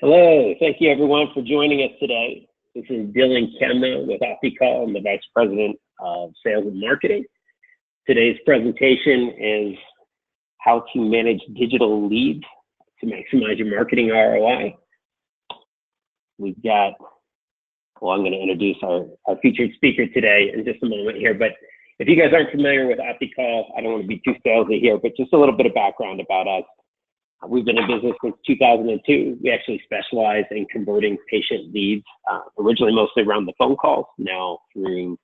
Hello, thank you everyone for joining us today. This is Dylan Kemna with OptiCall. I'm the Vice President of Sales and Marketing. Today's presentation is how to manage digital leads to maximize your marketing ROI. We've got, I'm going to introduce our featured speaker today in just a moment here, but if you guys aren't familiar with OptiCall, I don't want to be too salesy here, but just a little bit of background about us. We've been in business since 2002. We actually specialize in converting patient leads, originally mostly around the phone calls, now through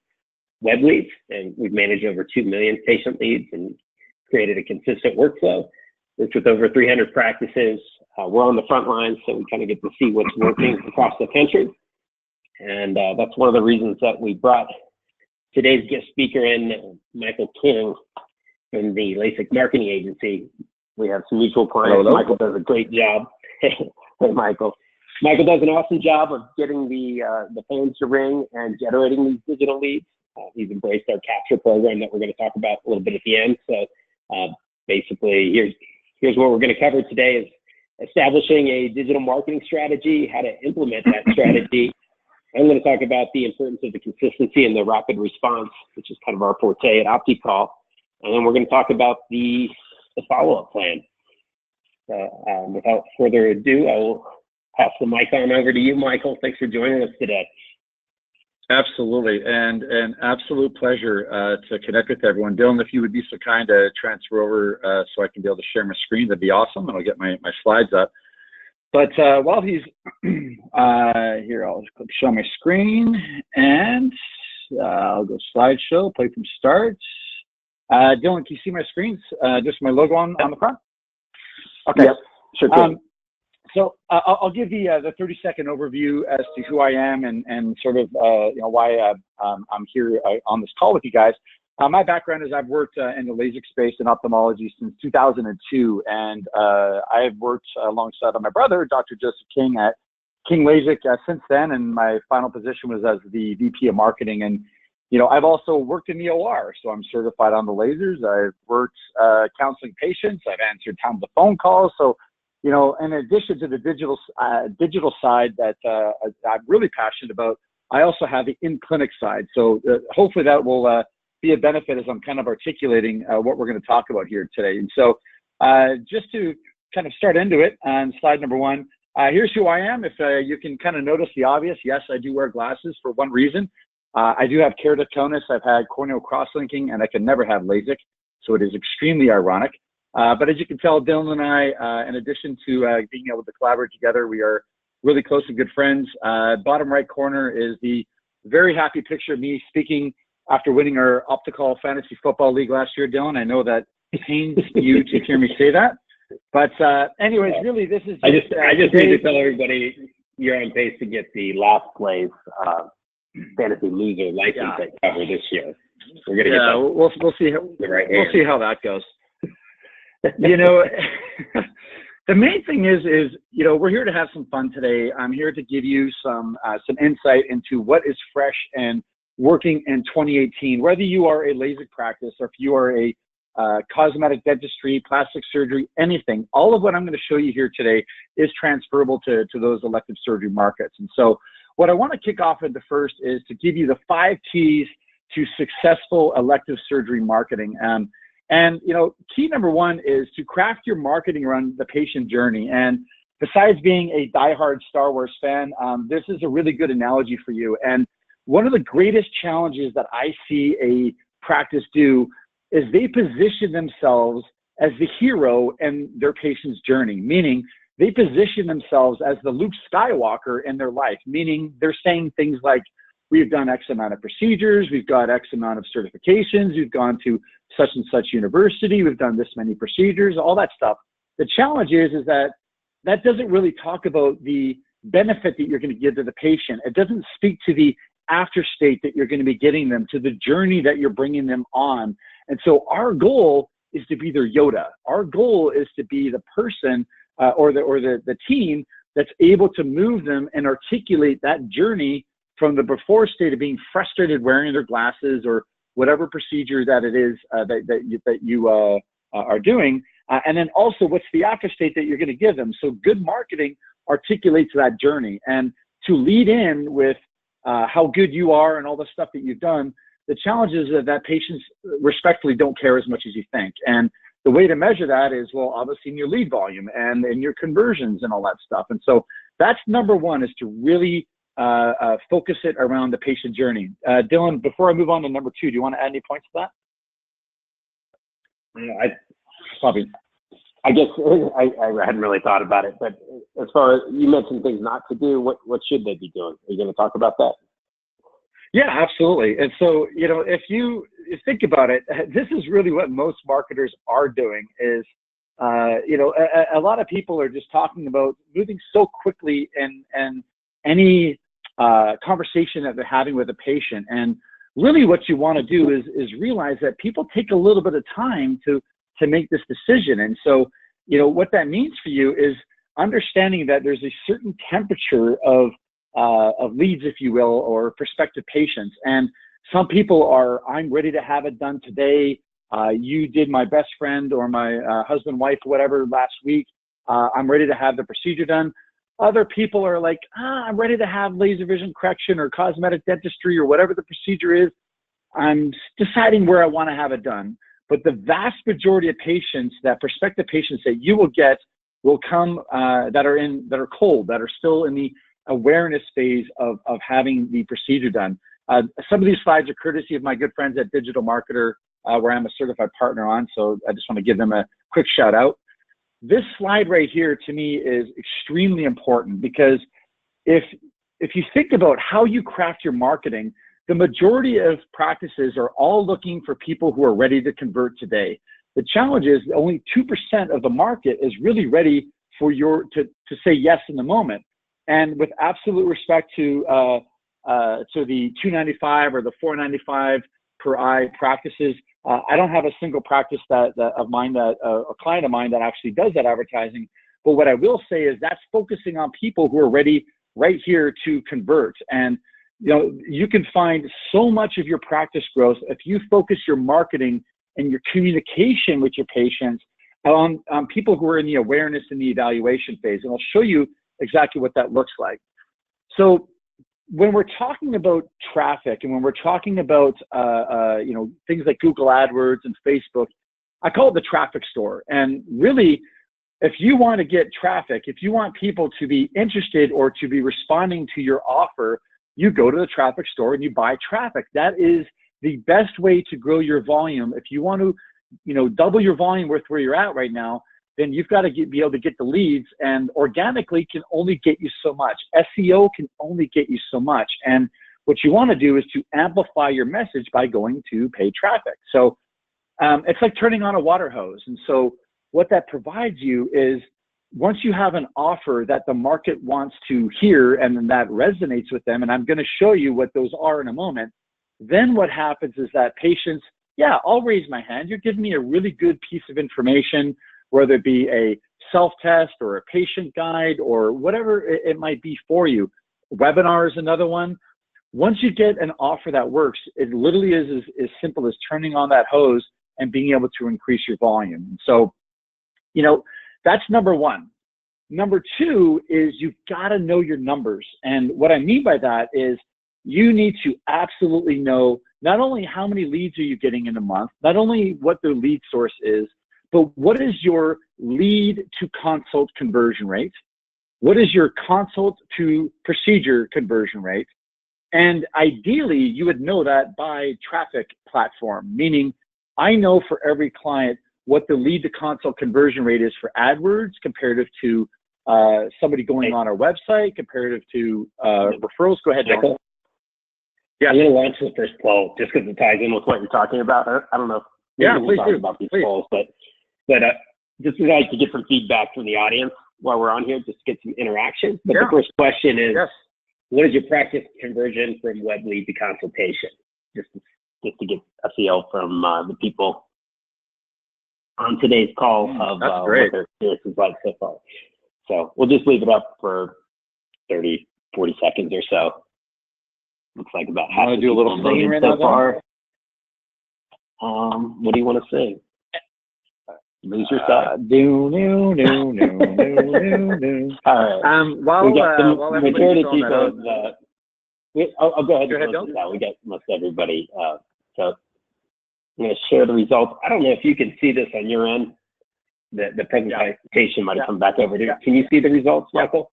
web leads. And we've managed over 2 million patient leads and created a consistent workflow. Worked with over 300 practices. We're on the front lines, so we kind of get to see what's working across the country. And that's one of the reasons that we brought today's guest speaker in, Michael King, from the LASIK marketing agency. We have some mutual clients. Hello. Michael does a great job. Hey, Michael. Michael does an awesome job of getting the phones to ring and generating these digital leads. He's embraced our capture program that we're going to talk about a little bit at the end. So basically, here's what we're going to cover today is establishing a digital marketing strategy, how to implement that strategy. I'm going to talk about the importance of the consistency and the rapid response, which is kind of our forte at OptiCall. And then we're going to talk about the follow-up plan. Without further ado, I will pass the mic on over to you, Michael. Thanks for joining us today. Absolutely, and an absolute pleasure to connect with everyone. Dylan, if you would be so kind to transfer over so I can be able to share my screen, that'd be awesome, and I'll get my slides up. But while he's here, I'll just click show my screen, and I'll go slideshow, play from start. Dylan, can you see my screens? Just my logo on the front? Okay. Yep, sure can. So I'll give the 30-second overview as to who I am and sort of why I'm here on this call with you guys. My background is I've worked in the LASIK space in ophthalmology since 2002, and I've worked alongside my brother, Dr. Joseph King, at King LASIK since then, and my final position was as the VP of Marketing. And I've also worked in the OR, so I'm certified on the lasers. I've worked counseling patients. I've answered tons of phone calls. So, in addition to the digital side that I'm really passionate about, I also have the in-clinic side. So hopefully that will be a benefit as I'm kind of articulating what we're going to talk about here today. And so just to kind of start into it, on slide number one, here's who I am. If you can kind of notice the obvious, yes, I do wear glasses for one reason. I do have keratoconus, I've had corneal cross-linking, and I can never have LASIK, so it is extremely ironic. But as you can tell, Dylan and I, in addition to being able to collaborate together, we are really close and good friends. Bottom right corner is the very happy picture of me speaking after winning our OptiCall Fantasy Football League last year, Dylan. I know that pains you to hear me say that. But anyways, really, this is just... I just need to tell everybody you're on pace to get the last place fantasy loser license cover this year. We're gonna get that. We'll see how we'll see how that goes. The main thing is we're here to have some fun today. I'm here to give you some insight into what is fresh and working in 2018. Whether you are a LASIK practice or if you are a cosmetic dentistry, plastic surgery, anything, all of what I'm going to show you here today is transferable to those elective surgery markets. And so what I want to kick off into first is to give you the 5 keys to successful elective surgery marketing. Key number 1 is to craft your marketing around the patient journey. And besides being a diehard Star Wars fan, this is a really good analogy for you. And one of the greatest challenges that I see a practice do is they position themselves as the hero in their patient's journey, meaning they position themselves as the Luke Skywalker in their life, meaning they're saying things like, we've done X amount of procedures, we've got X amount of certifications, we've gone to such and such university, we've done this many procedures, all that stuff. The challenge is that doesn't really talk about the benefit that you're going to give to the patient. It doesn't speak to the after state that you're going to be getting them, to the journey that you're bringing them on. And so our goal is to be their Yoda. Our goal is to be the person or the team that's able to move them and articulate that journey from the before state of being frustrated wearing their glasses or whatever procedure that it is that you are doing, and then also what's the after state that you're going to give them. So good marketing articulates that journey. And to lead in with how good you are and all the stuff that you've done, the challenge is that patients respectfully don't care as much as you think. And the way to measure that is, well, obviously in your lead volume and in your conversions and all that stuff. And so that's number one, is to really focus it around the patient journey. Dylan, before I move on to number two, do you want to add any points to that? I guess I hadn't really thought about it, but as far as you mentioned things not to do, what should they be doing? Are you going to talk about that? Yeah, absolutely. And so, if you think about it, this is really what most marketers are doing is, a lot of people are just talking about moving so quickly in any conversation that they're having with a patient. And really what you want to do is realize that people take a little bit of time to make this decision. And so, what that means for you is understanding that there's a certain temperature of leads, if you will, or prospective patients. And some people are, I'm ready to have it done today. You did my best friend or my husband, wife, whatever, last week. I'm ready to have the procedure done. Other people are like, I'm ready to have laser vision correction or cosmetic dentistry or whatever the procedure is. I'm deciding where I want to have it done. But the vast majority of patients, that prospective patients that you will get, will come that are cold, that are still in the awareness phase of having the procedure done. Some of these slides are courtesy of my good friends at Digital Marketer, where I'm a certified partner on. So I just want to give them a quick shout out. This slide right here to me is extremely important, because if you think about how you craft your marketing, the majority of practices are all looking for people who are ready to convert today. The challenge is only 2% of the market is really ready for to say yes in the moment. And with absolute respect to the $295 or the $495 per eye practices, I don't have a single practice a client of mine that actually does that advertising. But what I will say is that's focusing on people who are ready right here to convert. And you can find so much of your practice growth if you focus your marketing and your communication with your patients on people who are in the awareness and the evaluation phase. And I'll show you exactly what that looks like. So when we're talking about traffic and when we're talking about things like Google AdWords and Facebook, I call it the traffic store. And really, if you want to get traffic, if you want people to be interested or to be responding to your offer, you go to the traffic store and you buy traffic. That is the best way to grow your volume. If you want to, double your volume with where you're at right now, then you've got to be able to get the leads, and organically can only get you so much. SEO can only get you so much. And what you want to do is to amplify your message by going to paid traffic. So it's like turning on a water hose. And so what that provides you is, once you have an offer that the market wants to hear and then that resonates with them, and I'm going to show you what those are in a moment, then what happens is that patients, yeah, I'll raise my hand. You're giving me a really good piece of information, whether it be a self-test or a patient guide or whatever it might be for you. Webinar is another one. Once you get an offer that works, it literally is as simple as turning on that hose and being able to increase your volume. So, that's number one. Number two is you've got to know your numbers. And what I mean by that is you need to absolutely know not only how many leads are you getting in a month, not only what their lead source is, but what is your lead to consult conversion rate? What is your consult to procedure conversion rate? And ideally, you would know that by traffic platform, meaning I know for every client what the lead to consult conversion rate is for AdWords comparative to somebody going on our website, comparative to referrals. Go ahead, Michael. Yeah, I'm going to launch the first poll just because it ties in with what you're talking about. I don't know if we'll talk about these polls, but just would like to get some feedback from the audience while we're on here, just to get some interaction. But the first question is, what is your practice conversion from web lead to consultation? Just to get a feel from the people on today's call of what their experience is like so far. So we'll just leave it up for 30, 40 seconds or so. Looks like about half. Do a little singing right so far. What do you want to sing? Lose yourself. All right. While we got the while majority everybody's of people. I'll go ahead. Go ahead, Bill. We got most everybody. So I'm going to share the results. I don't know if you can see this on your end. The presentation might have come back over here. Yeah. Can you see the results, Michael?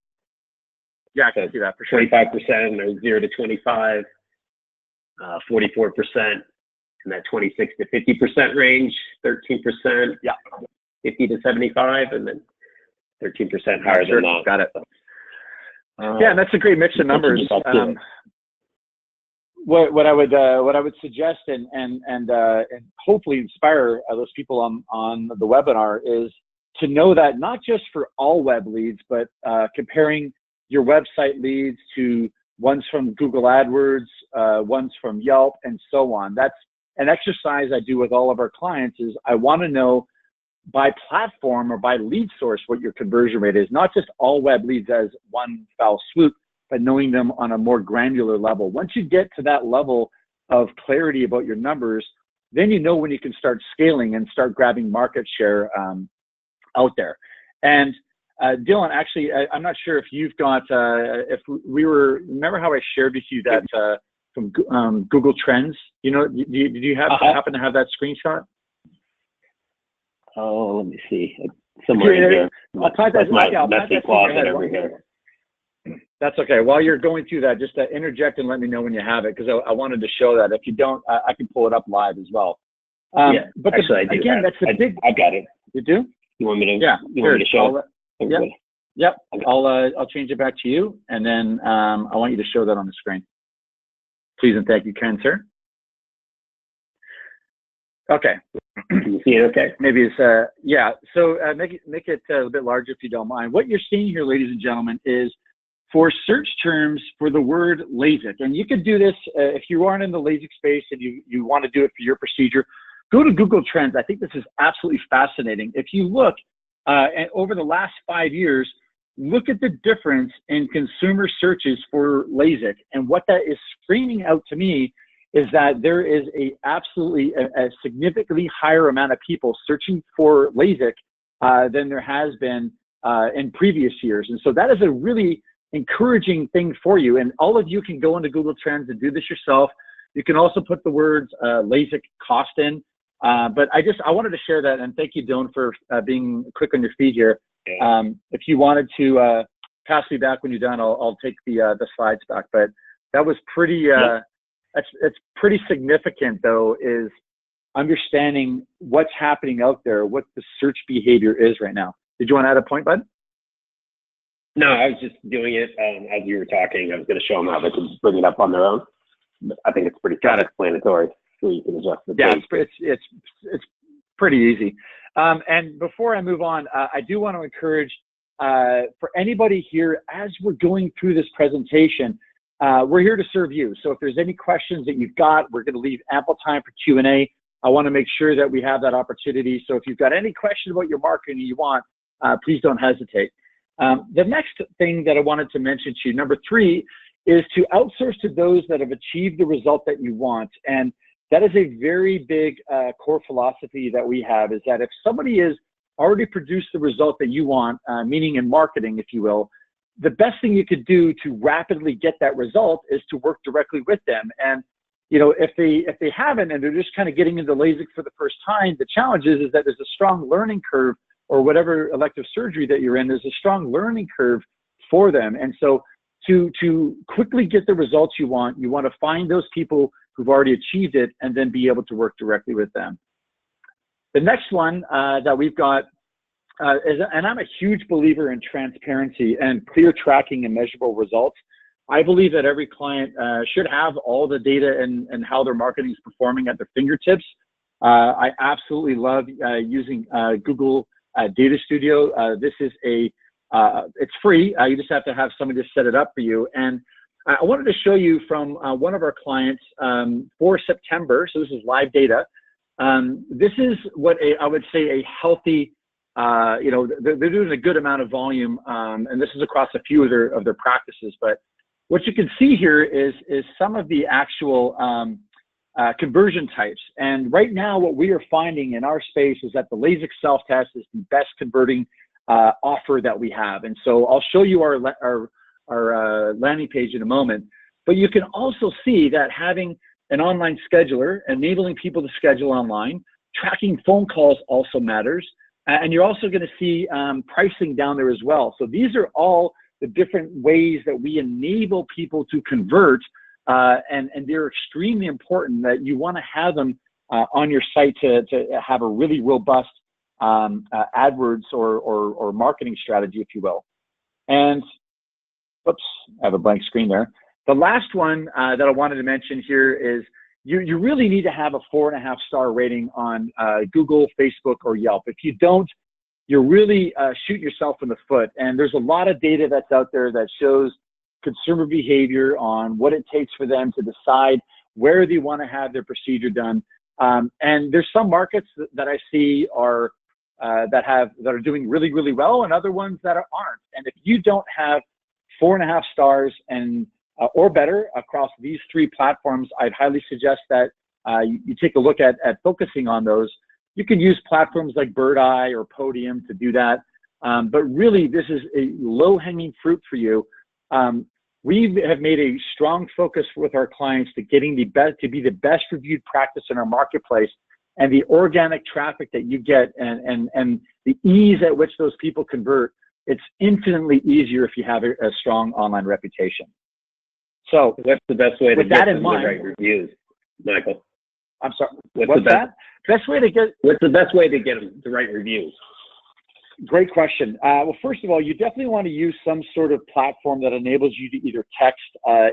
Yeah, I can see that for sure. 25% or 0 to 25, 44%, in that 26 to 50% range, 13%, 50 to 75, and then 13% higher than that. Got it. Yeah, and that's a great mix of numbers. What I would suggest and hopefully inspire those people on the webinar is to know that not just for all web leads, but comparing your website leads to ones from Google AdWords, ones from Yelp, and so on. That's an exercise I do with all of our clients. Is I want to know by platform or by lead source what your conversion rate is, not just all web leads as one foul swoop, but knowing them on a more granular level. Once you get to that level of clarity about your numbers, then you know when you can start scaling and start grabbing market share out there. And Dylan, actually, I'm not sure if you've got, remember how I shared with you that from Google Trends? You know, did you happen to have that screenshot? Oh, let me see. Somewhere in here. That's my messy closet over here. That's okay. While you're going through that, just interject and let me know when you have it, because I wanted to show that. If you don't, I can pull it up live as well. But actually, I do. Again, that's the big. I got it. You do? You want me to? Yeah. You want me to show it? Yep. I'll change it back to you, and then I want you to show that on the screen. Please and thank you, Ken, sir. Okay. Can you see it okay? Maybe it's, yeah. So make it a bit larger if you don't mind. What you're seeing here, ladies and gentlemen, is for search terms for the word LASIK. And you can do this if you aren't in the LASIK space and you want to do it for your procedure. Go to Google Trends. I think this is absolutely fascinating. If you look over the last 5 years, look at the difference in consumer searches for LASIK. And what that is screaming out to me is that there is a significantly higher amount of people searching for LASIK than there has been in previous years. And so that is a really encouraging thing for you. And all of you can go into Google Trends and do this yourself. You can also put the words LASIK cost in. But I wanted to share that, and thank you, Dylan, for being quick on your feed here. If you wanted to pass me back when you're done, I'll take the slides back. But that was pretty. It's pretty significant, though, is understanding what's happening out there, what the search behavior is right now. Did you want to add a point, bud? No, I was just doing it as you were talking. I was going to show them how they can bring it up on their own. I think it's pretty self-explanatory, so you can adjust the page. It's pretty easy. And before I move on, I do want to encourage for anybody here, as we're going through this presentation, we're here to serve you. So if there's any questions that you've got, we're going to leave ample time for Q&A. I want to make sure that we have that opportunity. So if you've got any question about your marketing you want, please don't hesitate. The next thing that I wanted to mention to you, number 3, is to outsource to those that have achieved the result that you want. And that is a very big core philosophy that we have, is that if somebody has already produced the result that you want, meaning in marketing, if you will, the best thing you could do to rapidly get that result is to work directly with them. And you know, if they haven't and they're just kind of getting into LASIK for the first time, the challenge is that there's a strong learning curve, or whatever elective surgery that you're in, there's a strong learning curve for them. And so to quickly get the results you want to find those people who've already achieved it and then be able to work directly with them. The next one that we've got is, and I'm a huge believer in transparency and clear tracking and measurable results. I believe that every client should have all the data and how their marketing is performing at their fingertips. I absolutely love using Google Data Studio. This is it's free. You just have to have somebody to set it up for you. And I wanted to show you from one of our clients for September. So this is live data. This is what I would say a healthy, you know, they're doing a good amount of volume, and this is across a few of their practices. But what you can see here is some of the actual conversion types. And right now, what we are finding in our space is that the LASIK self-test is the best converting offer that we have. And so I'll show you our landing page in a moment. But you can also see that having an online scheduler, enabling people to schedule online, tracking phone calls also matters. And you're also going to see pricing down there as well. So these are all the different ways that we enable people to convert, and they're extremely important that you want to have them on your site to have a really robust AdWords or marketing strategy, if you will. And, oops, I have a blank screen there. The last one that I wanted to mention here is you really need to have a 4.5-star rating on Google, Facebook, or Yelp. If you don't, you're really shooting yourself in the foot. And there's a lot of data that's out there that shows consumer behavior on what it takes for them to decide where they want to have their procedure done. And there's some markets that I see are that are doing really, really well, and other ones that aren't. And if you don't have 4.5 stars and or better across these 3 platforms, I'd highly suggest that you take a look at focusing on those. You can use platforms like Bird Eye or Podium to do that. But really, this is a low-hanging fruit for you. We have made a strong focus with our clients to getting the best, to be the best reviewed practice in our marketplace, and the organic traffic that you get and the ease at which those people convert. It's infinitely easier if you have a strong online reputation. So what's the best way to get them the right reviews, Michael? I'm sorry. What's the best way to get? What's the best way to get them the right reviews? Great question. Well, first of all, you definitely want to use some sort of platform that enables you to either text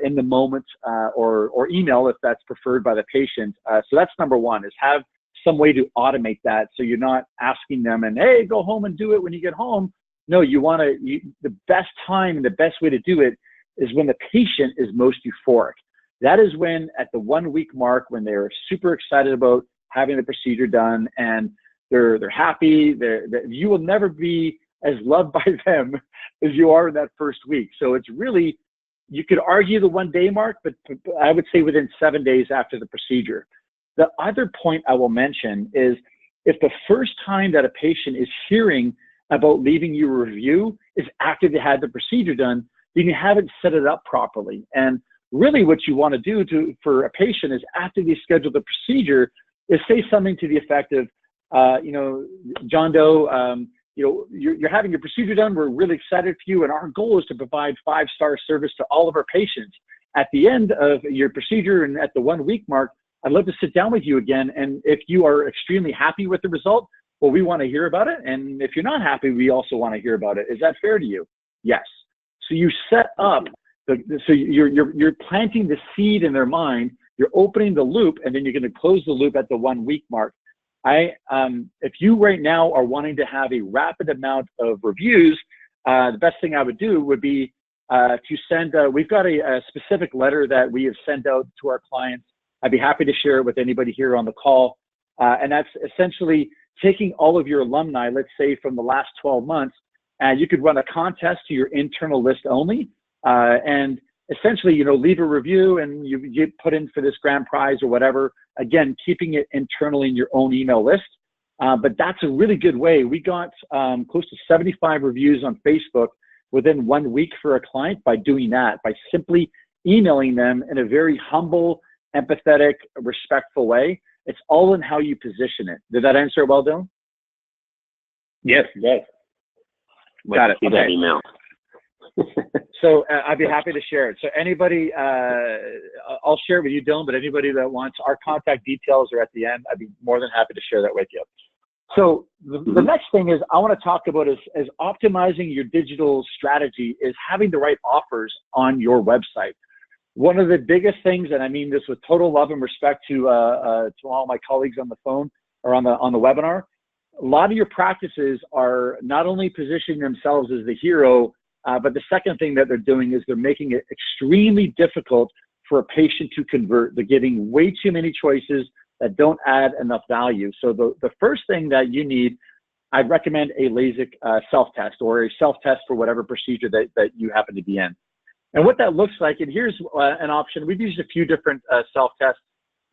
in the moment or email if that's preferred by the patient. So that's number one, is have some way to automate that so you're not asking them and, hey, go home and do it when you get home. No, you want to, the best time and the best way to do it is when the patient is most euphoric. That is when, at the 1 week mark, when they're super excited about having the procedure done and they're happy, you will never be as loved by them as you are in that first week. So it's really, you could argue the 1 day mark, but I would say within 7 days after the procedure. The other point I will mention is if the first time that a patient is hearing about leaving you a review is after they had the procedure done, then you haven't set it up properly. And really what you want to do for a patient is after they schedule the procedure is say something to the effect of, John Doe, you're having your procedure done. We're really excited for you. And our goal is to provide 5-star service to all of our patients. At the end of your procedure and at the 1 week mark, I'd love to sit down with you again. And if you are extremely happy with the result, well, we want to hear about it. And if you're not happy, we also want to hear about it. Is that fair to you? Yes. So you set up, so you're planting the seed in their mind, you're opening the loop, and then you're going to close the loop at the 1 week mark. If you right now are wanting to have a rapid amount of reviews, the best thing I would do would be to send, we've got a specific letter that we have sent out to our clients. I'd be happy to share it with anybody here on the call. And that's essentially taking all of your alumni, let's say from the last 12 months, and you could run a contest to your internal list only, and essentially, leave a review and you get put in for this grand prize or whatever. Again, keeping it internally in your own email list. But that's a really good way. We got close to 75 reviews on Facebook within 1 week for a client by doing that, by simply emailing them in a very humble, empathetic, respectful way. It's all in how you position it. Did that answer it well, Dylan? Yes, it does. Got it. Okay. That email. So I'd be happy to share it. So anybody, I'll share it with you, Dylan, but anybody that wants, our contact details are at the end. I'd be more than happy to share that with you. So the next thing is I want to talk about is optimizing your digital strategy is having the right offers on your website. One of the biggest things, and I mean this with total love and respect to all my colleagues on the phone or on the webinar, a lot of your practices are not only positioning themselves as the hero, but the second thing that they're doing is they're making it extremely difficult for a patient to convert. They're giving way too many choices that don't add enough value. So the first thing that you need, I'd recommend a LASIK self-test or a self-test for whatever procedure that you happen to be in. And what that looks like, and here's an option. We've used a few different self-tests.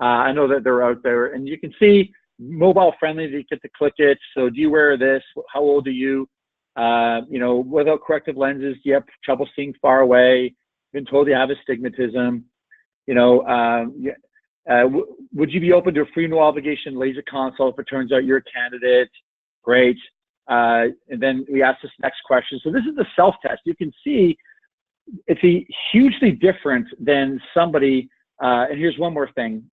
I know that they're out there, and you can see mobile friendly. You get to click it. So do you wear this? How old are you? You know, without corrective lenses, do you have trouble seeing far away? Been told you have astigmatism. You know, would you be open to a free no obligation LASIK consult if it turns out you're a candidate? Great. And then we ask this next question. So this is the self-test. You can see it's hugely different than somebody. And here's one more thing.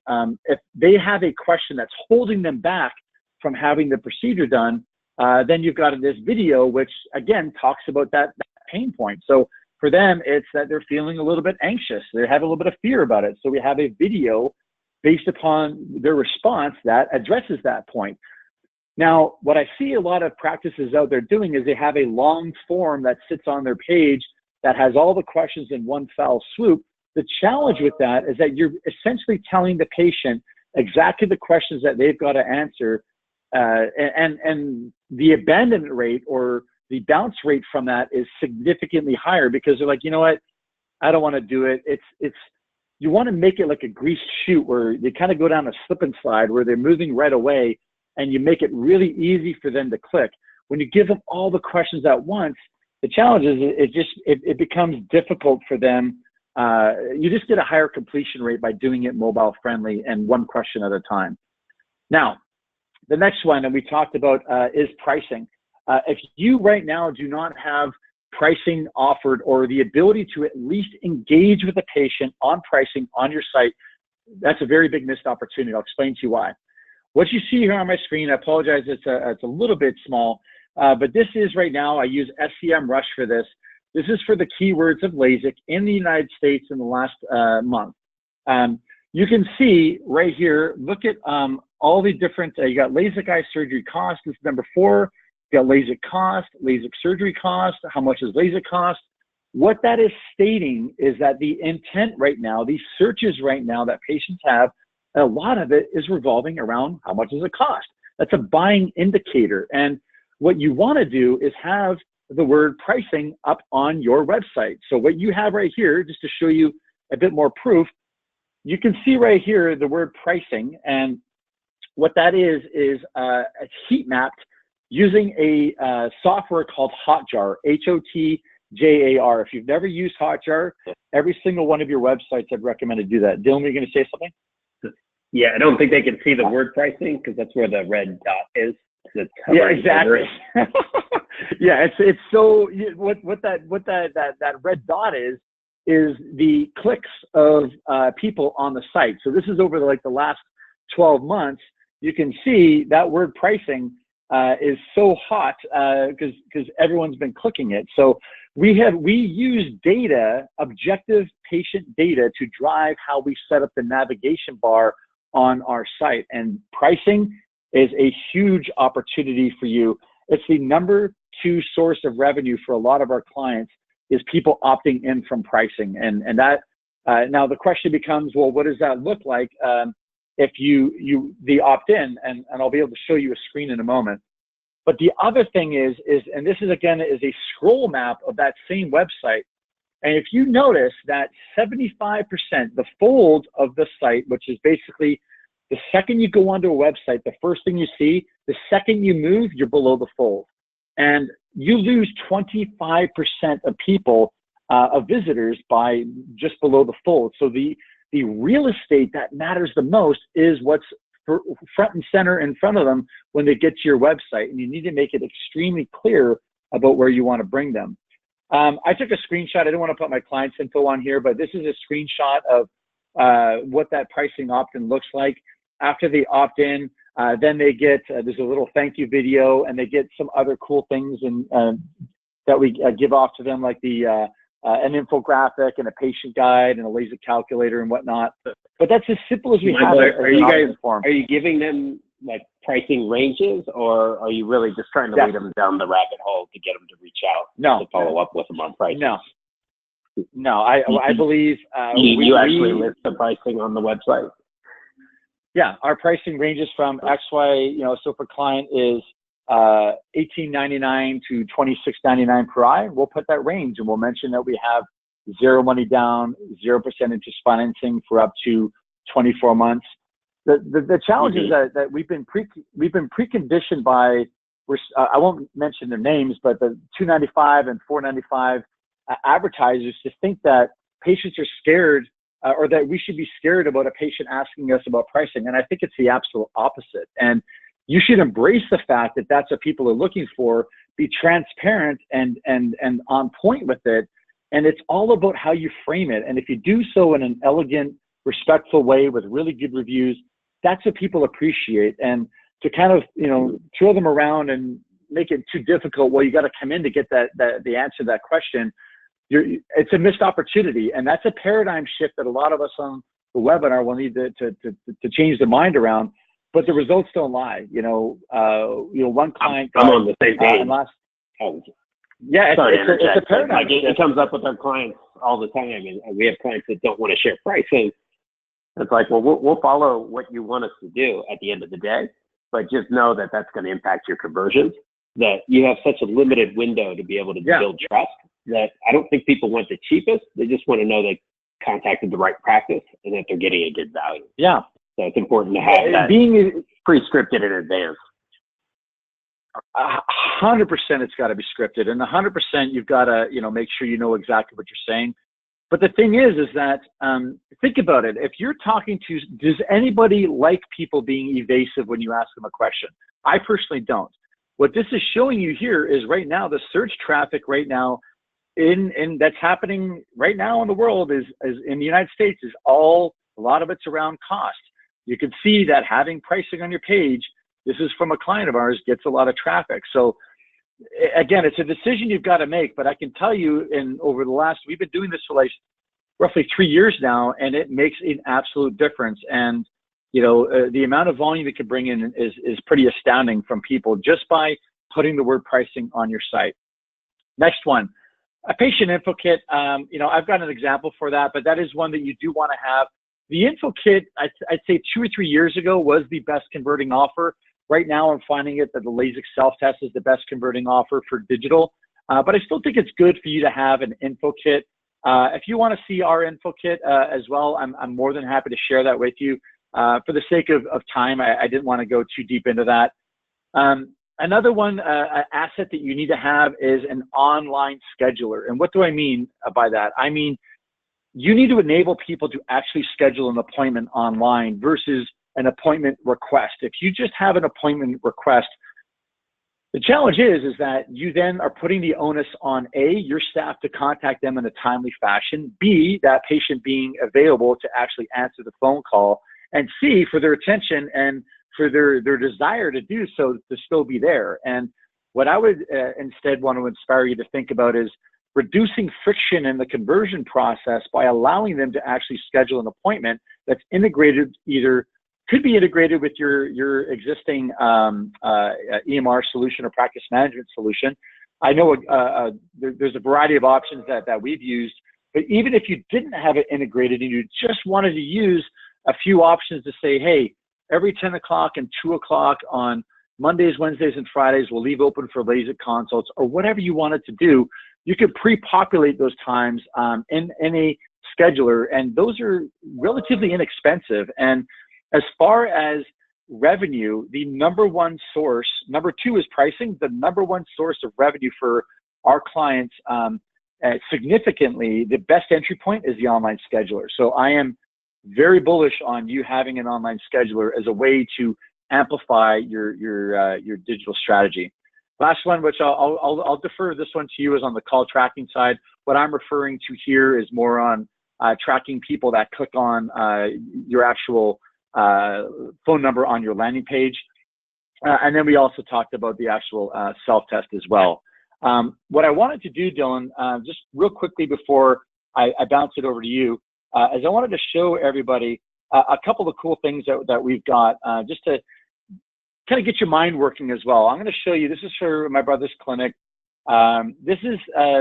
If they have a question that's holding them back from having the procedure done, then you've got this video, which again talks about that pain point. So for them, it's that they're feeling a little bit anxious. They have a little bit of fear about it. So we have a video based upon their response that addresses that point. Now, what I see a lot of practices out there doing is they have a long form that sits on their page that has all the questions in one fell swoop. The challenge with that is that you're essentially telling the patient exactly the questions that they've got to answer, and the abandonment rate or the bounce rate from that is significantly higher because they're like, you know what, I don't want to do it. You want to make it like a greased chute where they kind of go down a slip and slide where they're moving right away, and you make it really easy for them to click. When you give them all the questions at once, the challenge is it becomes difficult for them. You just get a higher completion rate by doing it mobile friendly and one question at a time. Now, the next one that we talked about is pricing. If you right now do not have pricing offered or the ability to at least engage with the patient on pricing on your site, that's a very big missed opportunity. I'll explain to you why. What you see here on my screen, I apologize, it's a little bit small, but this is right now, I use SEMrush for this. This is for the keywords of LASIK in the United States in the last month. You can see right here, look at all the different, you got LASIK eye surgery cost, this is number 4. You got LASIK cost, LASIK surgery cost, how much does LASIK cost? What that is stating is that the intent right now, these searches right now that patients have, a lot of it is revolving around how much does it cost. That's a buying indicator. And what you want to do is have the word pricing up on your website. So what you have right here, just to show you a bit more proof, you can see right here the word pricing. And what that is it's heat mapped using a software called Hotjar, Hotjar. If you've never used Hotjar, every single one of your websites I'd recommend to do that. Dylan, were you going to say something? Yeah, I don't think they can see the word pricing because that's where the red dot is. Yeah, exactly. Yeah, it's so what that red dot is the clicks of people on the site. So this is over the last 12 months. You can see that word pricing is so hot because everyone's been clicking it. So we use data, objective patient data, to drive how we set up the navigation bar on our site. And pricing is a huge opportunity for you. It's the number 2 source of revenue for a lot of our clients is people opting in from pricing. And that now the question becomes, well, what does that look like if they opt in? And I'll be able to show you a screen in a moment. But the other thing is, and this is again, is a scroll map of that same website. And if you notice that 75%, the fold of the site, which is basically the second you go onto a website, the first thing you see, the second you move, you're below the fold. And you lose 25% of people, of visitors, by just below the fold. So the real estate that matters the most is what's front and center in front of them when they get to your website. And you need to make it extremely clear about where you want to bring them. I took a screenshot. I didn't want to put my client's info on here, but this is a screenshot of what that pricing opt-in looks like. After they opt in, then they get, there's a little thank you video, and they get some other cool things and that we give off to them, like an infographic and a patient guide and a LASIK calculator and whatnot. But that's as simple as we have it. Are you giving them like pricing ranges, or are you really just trying to lead them down the rabbit hole to get them to reach out to follow up with them on pricing? No, I believe you actually list the pricing on the website. Yeah, our pricing ranges from XY, so if a client is $18.99 to $26.99 per eye, we'll put that range, and we'll mention that we have 0 money down, 0% interest financing for up to 24 months. The challenge is that we've been preconditioned by, I won't mention their names, but the $295 and $495 advertisers to think that patients are scared or that we should be scared about a patient asking us about pricing. And I think it's the absolute opposite. And you should embrace the fact that that's what people are looking for, be transparent and on point with it. And it's all about how you frame it. And if you do so in an elegant, respectful way with really good reviews, that's what people appreciate. And to kind of, throw them around and make it too difficult, well, you got to come in to get the answer to that question. It's a missed opportunity. And that's a paradigm shift that a lot of us on the webinar will need to change their mind around, but the results don't lie. One client, I'm on the same page. Yeah, it's a paradigm shift. It comes up with our clients all the time. And we have clients that don't want to share pricing. It's like, well, we'll follow what you want us to do at the end of the day, but just know that that's going to impact your conversions, that you have such a limited window to be able to build trust that I don't think people want the cheapest. They just want to know they contacted the right practice and that they're getting a good value. Yeah. So it's important to have that being pre-scripted in advance. 100% it's got to be scripted, and 100% you've got to, make sure you know exactly what you're saying. But the thing is that, think about it. If you're talking to, does anybody like people being evasive when you ask them a question? I personally don't. What this is showing you here is right now, the search traffic right now that's happening right now in the world is in the United States is a lot of it's around cost. You can see that having pricing on your page, this is from a client of ours, gets a lot of traffic. So again, it's a decision you've got to make, but I can tell you we've been doing this for like roughly 3 years now, and it makes an absolute difference. And, the amount of volume it can bring in is pretty astounding from people just by putting the word pricing on your site. Next one, a patient info kit. I've got an example for that, but that is one that you do want to have. The info kit, I'd say 2 or 3 years ago was the best converting offer. Right now, I'm finding it that the LASIK self-test is the best converting offer for digital. But I still think it's good for you to have an info kit. If you want to see our info kit as well, I'm more than happy to share that with you. For the sake of time, I didn't want to go too deep into that. Another one, asset that you need to have is an online scheduler. And what do I mean by that? I mean, you need to enable people to actually schedule an appointment online versus an appointment request. If you just have an appointment request, the challenge is that you then are putting the onus on A, your staff to contact them in a timely fashion, B, that patient being available to actually answer the phone call, and C, for their attention and for their desire to do so to still be there. And what I would instead want to inspire you to think about is reducing friction in the conversion process by allowing them to actually schedule an appointment that's integrated, could be integrated with your existing EMR solution or practice management solution. I know there's a variety of options that we've used, but even if you didn't have it integrated and you just wanted to use a few options to say, hey, every 10 o'clock and 2 o'clock on Mondays, Wednesdays, and Fridays, we'll leave open for LASIK consults, or whatever you wanted to do, you could pre-populate those times in a scheduler, and those are relatively inexpensive. And as far as revenue, the number one source, number two is pricing, the number one source of revenue for our clients, significantly, the best entry point is the online scheduler. So I am very bullish on you having an online scheduler as a way to amplify your digital strategy. Last one, which I'll defer this one to you, is on the call tracking side. What I'm referring to here is more on tracking people that click on your actual phone number on your landing page. And then we also talked about the actual self-test as well. What I wanted to do, Dylan, just real quickly before I bounce it over to you, is I wanted to show everybody a couple of cool things that we've got just to kind of get your mind working as well. I'm going to show you, this is for my brother's clinic. This is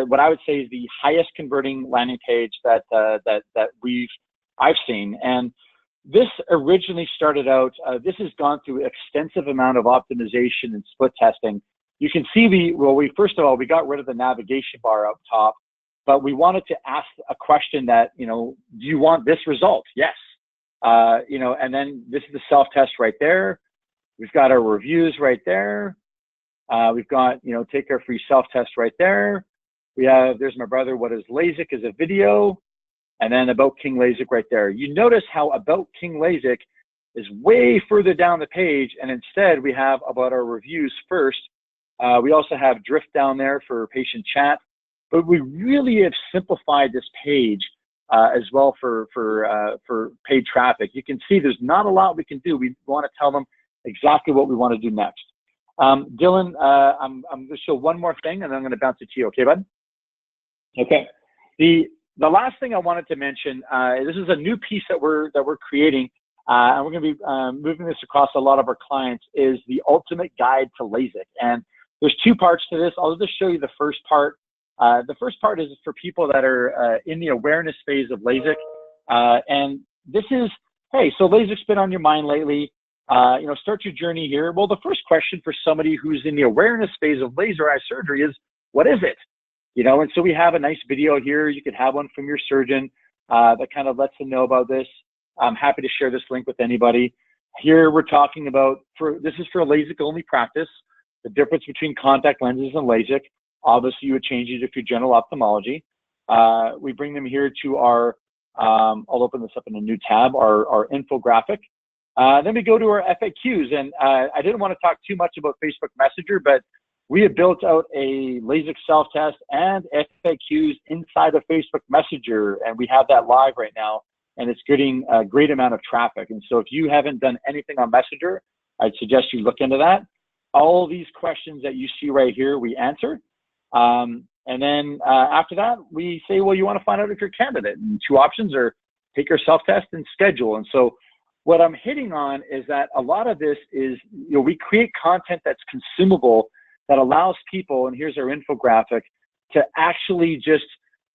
what I would say is the highest converting landing page that I've seen. And this originally started out, this has gone through extensive amount of optimization and split testing. You can see first of all, we got rid of the navigation bar up top, but we wanted to ask a question that, do you want this result? Yes. You know, and then this is the self-test right there. We've got our reviews right there. We've got, you know, take our free self-test right there. We have, there's my brother, what is LASIK is a video, and then About King LASIK right there. You notice how About King LASIK is way further down the page, and instead we have about our reviews first. We also have Drift down there for patient chat, but we really have simplified this page as well for paid traffic. You can see there's not a lot we can do. We want to tell them exactly what we want to do next. Dylan, I'm going to show one more thing, and then I'm going to bounce it to you. Okay, bud? Okay. The last thing I wanted to mention, this is a new piece that we're creating, and we're going to be moving this across a lot of our clients, is the ultimate guide to LASIK. And there's two parts to this. I'll just show you the first part. The first part is for people that are in the awareness phase of LASIK. And this is, hey, so LASIK's been on your mind lately. You know, start your journey here. Well, the first question for somebody who's in the awareness phase of laser eye surgery is, what is it? You know, and so we have a nice video here. You could have one from your surgeon that kind of lets them know about this. I'm happy to share this link with anybody. Here we're talking about, this is for a LASIK only practice, the difference between contact lenses and LASIK. Obviously you would change it if you're general ophthalmology. We bring them here to our, I'll open this up in a new tab, our infographic. Then we go to our FAQs, and I didn't want to talk too much about Facebook Messenger, but we have built out a LASIK self-test and FAQs inside of Facebook Messenger, and we have that live right now, and it's getting a great amount of traffic. And so if you haven't done anything on Messenger, I'd suggest you look into that. All these questions that you see right here, we answer. And then after that, we say, well, you want to find out if you're a candidate. And two options are take your self-test and schedule. And so what I'm hitting on is that a lot of this is, you know, we create content that's consumable that allows people, and here's our infographic, to actually just,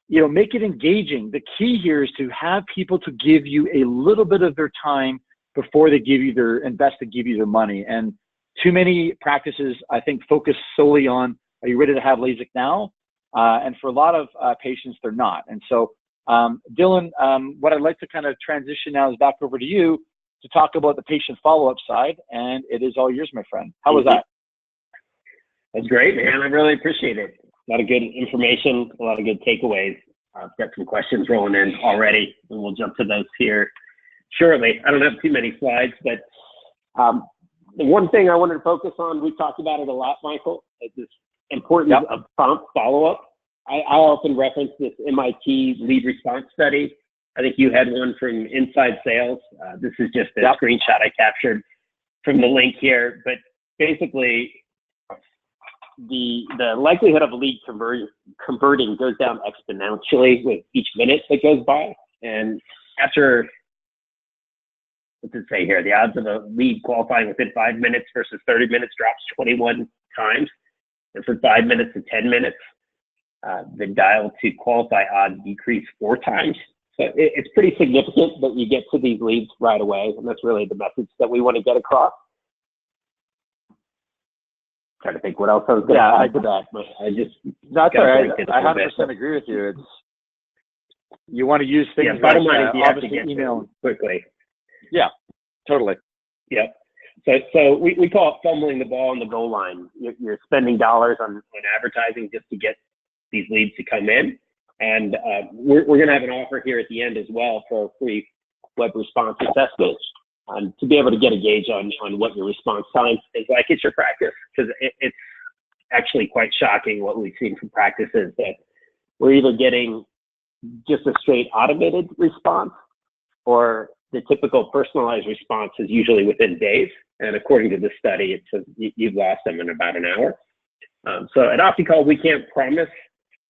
you know, make it engaging. The key here is to have people to give you a little bit of their time before they give you invest to give you their money. And too many practices, I think, focus solely on, are you ready to have LASIK now? And for a lot of patients, they're not. And so, Dylan, what I'd like to kind of transition now is back over to you to talk about the patient follow-up side, and it is all yours, my friend. How was that? That's great, man. I really appreciate it. A lot of good information, a lot of good takeaways. I've got some questions rolling in already, and we'll jump to those here shortly. I don't have too many slides, but the one thing I wanted to focus on, we've talked about it a lot, Michael, is this importance of prompt follow-up. I often reference this MIT lead response study. I think you had one from Inside Sales. This is just a screenshot I captured from the link here, but basically the likelihood of a lead converting goes down exponentially with each minute that goes by. And after, what does it say here? The odds of a lead qualifying within 5 minutes versus 30 minutes drops 21 times. And from 5 minutes to 10 minutes, the dial to qualify odds decrease 4 times. So it's pretty significant that you get to these leads right away, and that's really the message that we want to get across. Trying to think what else I was going to add to that, but I just... That's all right. I 100% agree with you. It's, you want to use things like obviously email quickly. Yeah, totally. Yeah. So we call it fumbling the ball on the goal line. You're spending dollars on advertising just to get these leads to come in. And we're going to have an offer here at the end as well for a free web response assessment to be able to get a gauge on what your response time is like at your practice. Because it's actually quite shocking what we've seen from practices that we're either getting just a straight automated response, or the typical personalized response is usually within days. And according to this study, it says you've lost them in about an hour. So at OptiCall, we can't promise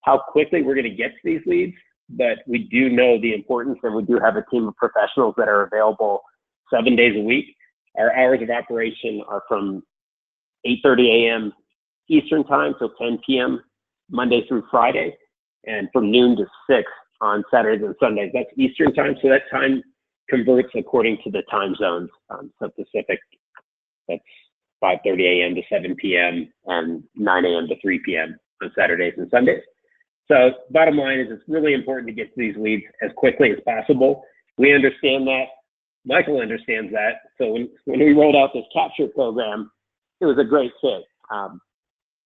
how quickly we're going to get to these leads, but we do know the importance, and we do have a team of professionals that are available 7 days a week. Our hours of operation are from 8:30 a.m. Eastern time till 10 p.m. Monday through Friday, and from noon to 6 on Saturdays and Sundays. That's Eastern time, so that time converts according to the time zones. So Pacific, that's 5:30 a.m. to 7 p.m. and 9 a.m. to 3 p.m. on Saturdays and Sundays. So bottom line is it's really important to get to these leads as quickly as possible. We understand that Michael understands that. So when we rolled out this capture program, it was a great fit.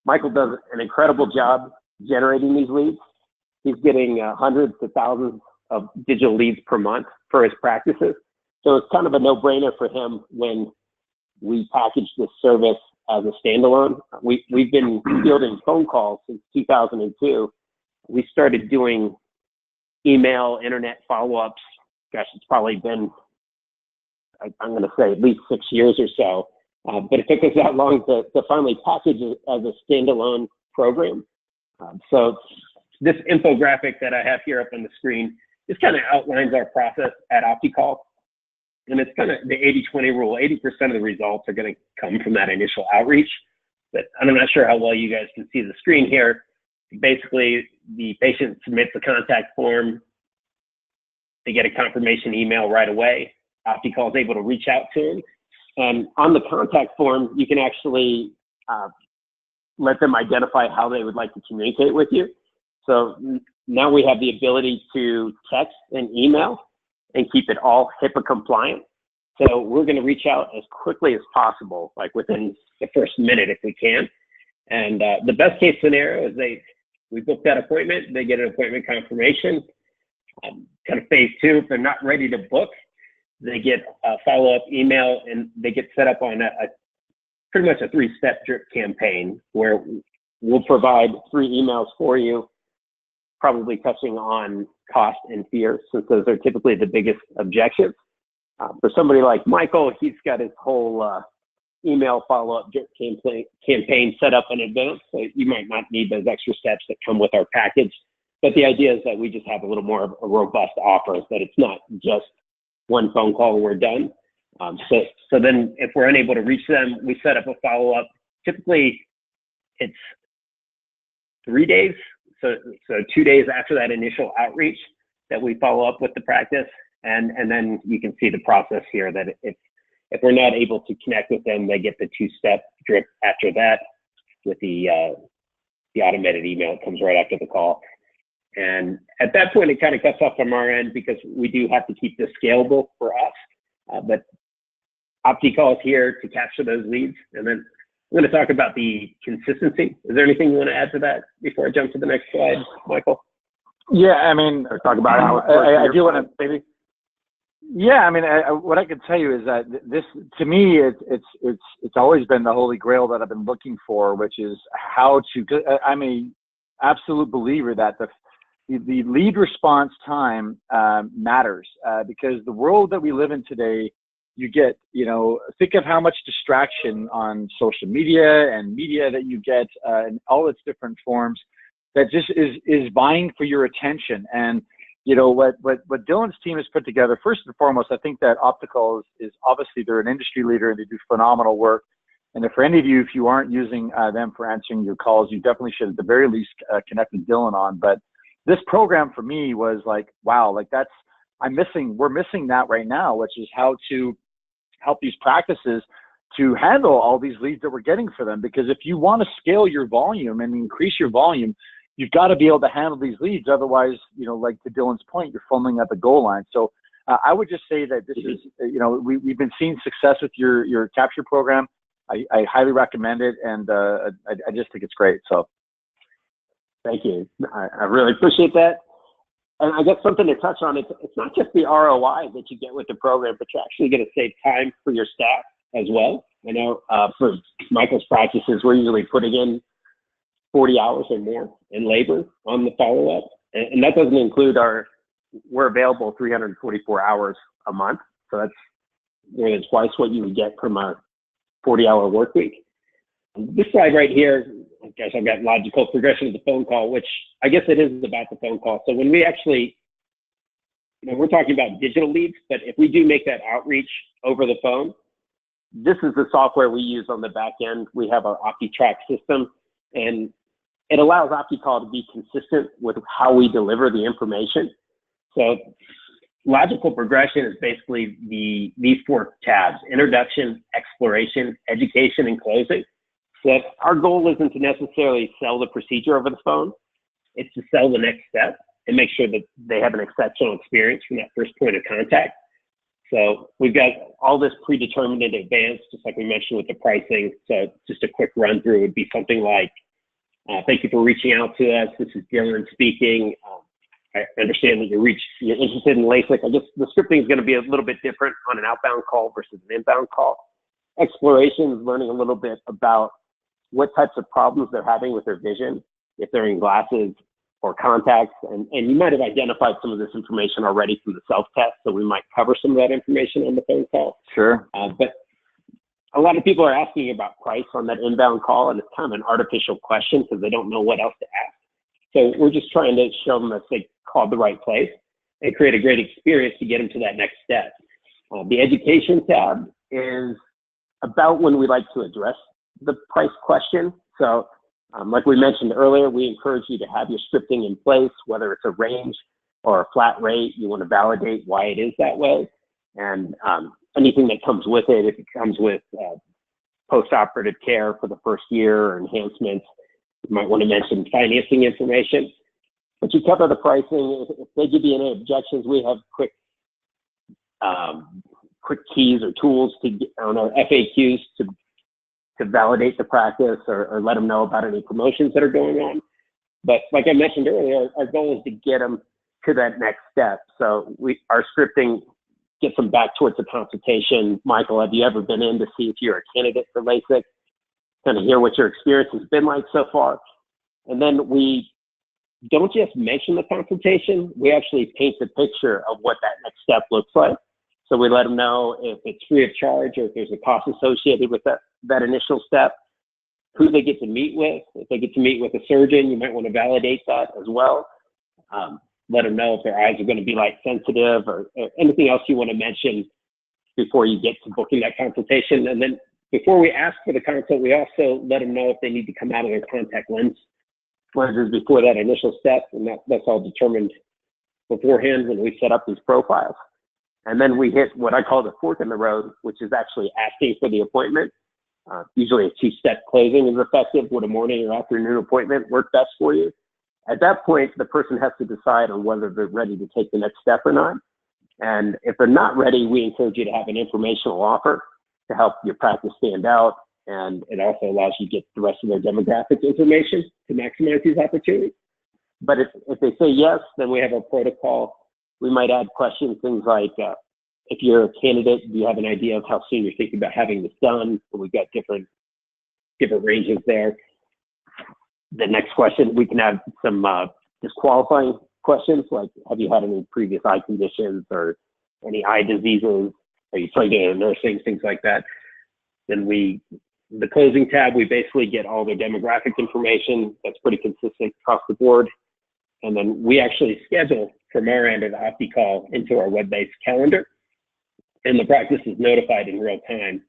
Michael does an incredible job generating these leads. He's getting hundreds to thousands of digital leads per month for his practices. So it's kind of a no-brainer for him when we package this service as a standalone. We've been fielding phone calls since 2002. We started doing email, internet follow-ups. Gosh, it's probably been, I'm going to say, at least 6 years or so. But it took us that long to finally package it as a standalone program. So this infographic that I have here up on the screen, this kind of outlines our process at OptiCall. And it's kind of the 80-20 rule. 80% of the results are going to come from that initial outreach. But I'm not sure how well you guys can see the screen here. Basically, the patient submits a contact form. They get a confirmation email right away. OptiCall is able to reach out to them. And on the contact form, you can actually let them identify how they would like to communicate with you. So now we have the ability to text and email and keep it all HIPAA compliant. So we're going to reach out as quickly as possible, like within the first minute if we can. And the best case scenario is we book that appointment, they get an appointment confirmation. Kind of phase two, if they're not ready to book, they get a follow-up email and they get set up on a pretty much a 3-step drip campaign where we'll provide 3 emails for you, probably touching on cost and fear, since those are typically the biggest objectives. For somebody like Michael, he's got his whole email follow-up drip campaign set up in advance, so you might not need those extra steps that come with our package. But the idea is that we just have a little more of a robust offer, that it's not just one phone call and we're done. So then if we're unable to reach them, we set up a follow-up. Typically, it's 3 days. So 2 days after that initial outreach that we follow up with the practice. And then you can see the process here that if we're not able to connect with them, they get the 2-step drip after that with the automated email. It comes right after the call. And at that point, it kind of cuts off from our end because we do have to keep this scalable for us. But OptiCall is here to capture those leads. And then I'm going to talk about the consistency. Is there anything you want to add to that before I jump to the next slide, Michael? Yeah, I mean, or talk about how I do want to maybe. Yeah, I mean, what I can tell you is that this, to me, it's always been the holy grail that I've been looking for, which is how to. I'm a absolute believer that the lead response time matters because the world that we live in today, you get, think of how much distraction on social media and media that you get in all its different forms that just is vying for your attention. And what Dylan's team has put together, first and foremost, I think that OptiCall is obviously, they're an industry leader and they do phenomenal work. And if for any of you, if you aren't using them for answering your calls, you definitely should at the very least connect with Dylan on. But this program for me was like, wow, like we're missing that right now, which is how to help these practices to handle all these leads that we're getting for them. Because if you want to scale your volume and increase your volume, you've got to be able to handle these leads. Otherwise, like to Dylan's point, you're fumbling at the goal line. So I would just say that this is, we've been seeing success with your capture program. I highly recommend it, and I just think it's great. So, thank you. I really appreciate that. And I guess something to touch on, it's not just the ROI that you get with the program, but you're actually going to save time for your staff as well. I know for Michael's practices, we're usually putting in 40 hours or more in labor on the follow-up. And that doesn't include we're available 344 hours a month. So that's more than twice what you would get from a 40-hour work week. This slide right here, I guess I've got logical progression of the phone call, which I guess it is about the phone call. So when we actually, we're talking about digital leads, but if we do make that outreach over the phone, this is the software we use on the back end. We have our OptiTrack system, and it allows OptiCall to be consistent with how we deliver the information. So logical progression is basically these 4 tabs: introduction, exploration, education, and closing. So our goal isn't to necessarily sell the procedure over the phone. It's to sell the next step and make sure that they have an exceptional experience from that first point of contact. So we've got all this predetermined in advance, just like we mentioned with the pricing. So just a quick run through would be something like, thank you for reaching out to us. This is Dylan speaking. I understand that you're interested in LASIK. I guess the scripting is going to be a little bit different on an outbound call versus an inbound call. Exploration is learning a little bit about what types of problems they're having with their vision, if they're in glasses or contacts. And you might have identified some of this information already from the self-test, so we might cover some of that information on the phone call. Sure. But a lot of people are asking about price on that inbound call, and it's kind of an artificial question because they don't know what else to ask. So we're just trying to show them that they called the right place and create a great experience to get them to that next step. The education tab is about when we like to address the price question. So like we mentioned earlier, we encourage you to have your scripting in place, whether it's a range or a flat rate. You want to validate why it is that way. And anything that comes with it, if it comes with post-operative care for the first year or enhancements, you might want to mention financing information. But you cover the pricing. If they give you any objections, we have quick keys or tools to get on our FAQs to validate the practice or let them know about any promotions that are going on. But like I mentioned earlier, our goal is to get them to that next step. So our scripting gets them back towards the consultation. Michael, have you ever been in to see if you're a candidate for LASIK? Kind of hear what your experience has been like so far. And then we don't just mention the consultation, we actually paint the picture of what that next step looks like. So we let them know if it's free of charge or if there's a cost associated with that initial step, who they get to meet with. If they get to meet with a surgeon, you might want to validate that as well. Let them know if their eyes are going to be light sensitive or anything else you want to mention before you get to booking that consultation. And then before we ask for the consult, we also let them know if they need to come out of their contact lenses before that initial step. And that's all determined beforehand when we set up these profiles. And then we hit what I call the fork in the road, which is actually asking for the appointment. Usually a two-step closing is effective. Would a morning or afternoon appointment work best for you? At that point, the person has to decide on whether they're ready to take the next step or not. And if they're not ready, we encourage you to have an informational offer to help your practice stand out. And it also allows you to get the rest of their demographic information to maximize these opportunities. But if they say yes, then we have a protocol. We might add questions, things like, if you're a candidate, do you have an idea of how soon you're thinking about having this done? We've got different ranges there. The next question, we can add some disqualifying questions, like have you had any previous eye conditions or any eye diseases? Are you trained in nursing, things like that? Then the closing tab, we basically get all their demographic information. That's pretty consistent across the board. And then we actually schedule from our end of the OptiCall into our web-based calendar. And the practice is notified in real time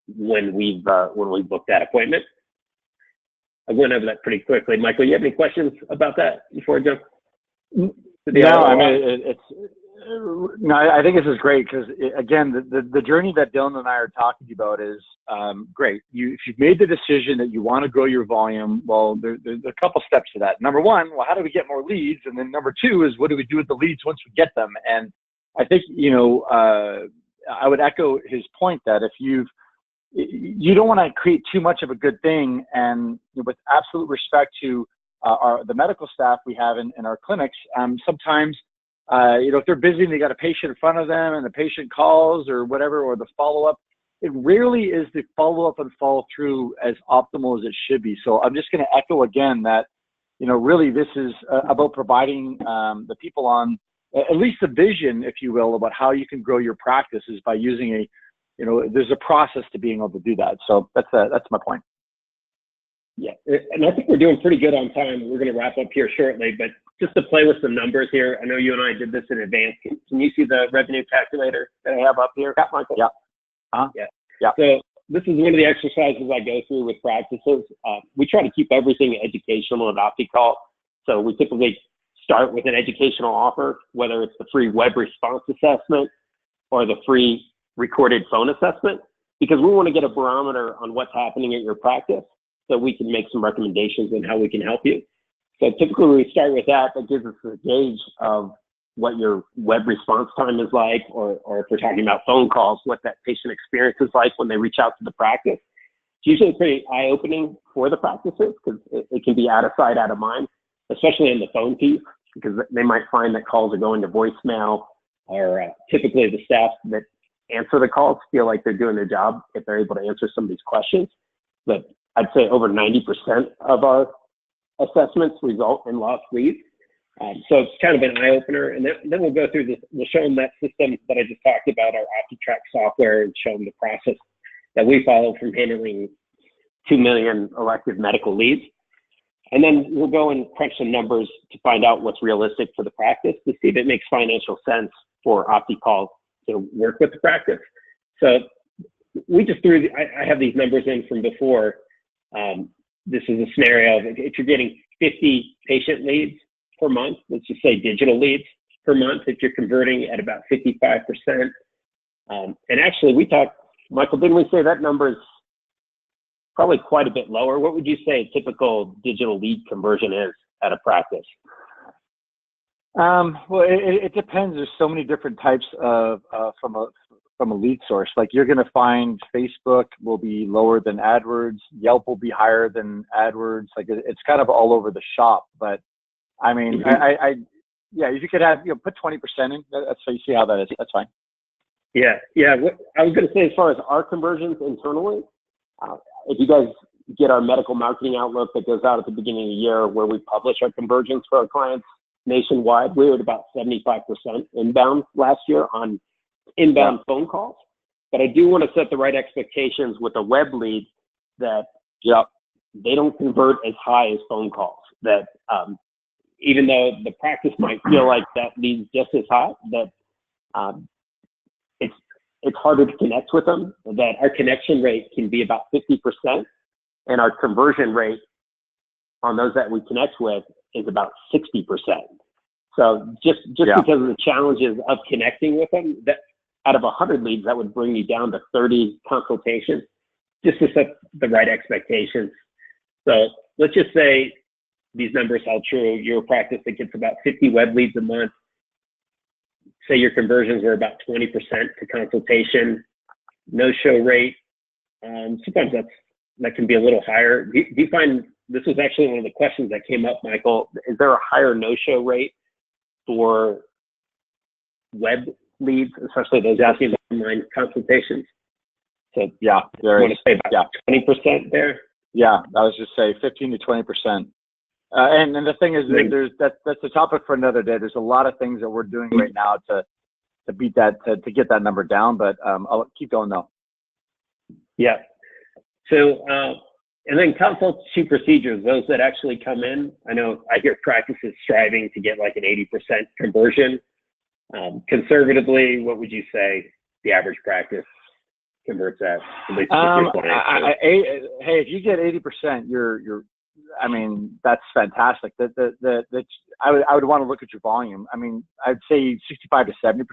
when we book that appointment. I went over that pretty quickly. Michael, you have any questions about that before I jump? No, I mean, I think this is great because, again, the journey that Dylan and I are talking about is great. If you've made the decision that you want to grow your volume, well, there's a couple steps to that. Number one, well, how do we get more leads? And then number two is what do we do with the leads once we get them? And I think, I would echo his point that if you don't want to create too much of a good thing, and with absolute respect to the medical staff we have in our clinics, sometimes, if they're busy and they got a patient in front of them and the patient calls or whatever, or the follow-up, it rarely is the follow-up and follow-through as optimal as it should be. So I'm just going to echo again that, really this is about providing the people on at least a vision, if you will, about how you can grow your practices by using there's a process to being able to do that. So that's my point. Yeah, and I think we're doing pretty good on time. We're going to wrap up here shortly, but just to play with some numbers here, I know you and I did this in advance. Can you see the revenue calculator that I have up here? Yeah, Michael. Yeah. Yeah. So this is one of the exercises I go through with practices. We try to keep everything educational at OptiCall. So we typically start with an educational offer, whether it's the free web response assessment or the free recorded phone assessment, because we want to get a barometer on what's happening at your practice so we can make some recommendations on how we can help you. So typically we start with that. That gives us a gauge of what your web response time is like, or if we're talking about phone calls, what that patient experience is like when they reach out to the practice. It's usually pretty eye-opening for the practices because it can be out of sight, out of mind, especially in the phone piece, because they might find that calls are going to voicemail, or typically the staff that answer the calls feel like they're doing their job if they're able to answer some of these questions. But I'd say over 90% of our assessments result in lost leads. So it's kind of an eye-opener. And then we'll go through this. We'll show them that system that I just talked about, our OptiTrack software, and show them the process that we follow from handling 2 million elective medical leads. And then we'll go and crunch some numbers to find out what's realistic for the practice to see if it makes financial sense for OptiCall to work with the practice. So we just threw, I have these numbers in from before. This is a scenario of if you're getting 50 patient leads per month, let's just say digital leads per month, if you're converting at about 55%. And actually we talked, Michael, didn't we say that number is probably quite a bit lower? What would you say a typical digital lead conversion is at a practice? Well, it depends. There's so many different types of from a lead source. Like you're going to find Facebook will be lower than AdWords, Yelp will be higher than AdWords. Like it's kind of all over the shop. But I mean, yeah, if you could have, put 20% in. That's so you see how that is. That's fine. Yeah. What I was going to say, as far as our conversions internally, if you guys get our medical marketing outlook that goes out at the beginning of the year, where we publish our conversions for our clients nationwide, we were at about 75% inbound last year on inbound phone calls. But I do want to set the right expectations with a web lead that they don't convert as high as phone calls. That even though the practice might feel like that lead's just as high, that it's harder to connect with them, that our connection rate can be about 50%, and our conversion rate on those that we connect with is about 60%. So just because of the challenges of connecting with them, that out of 100 leads, that would bring you down to 30 consultations, just to set the right expectations. So let's just say these numbers held true. You're a practice that gets about 50 web leads a month. Say your conversions are about 20% to consultation. No-show rate, sometimes that can be a little higher. Do you find, this was actually one of the questions that came up, Michael, is there a higher no-show rate for web leads, especially those asking online consultations? So yeah, there you want to say about 20% there? Yeah, I was just say 15 to 20%. And the thing is, that's a topic for another day. There's a lot of things that we're doing right now to beat that, to get that number down. But I'll keep going though. Yeah. So, and then consultation procedures, those that actually come in. I know I hear practices striving to get like an 80% conversion. Conservatively, what would you say the average practice converts at least hey, if you get 80%, I mean, that's fantastic. I would want to look at your volume. I mean, I'd say 65 to 70%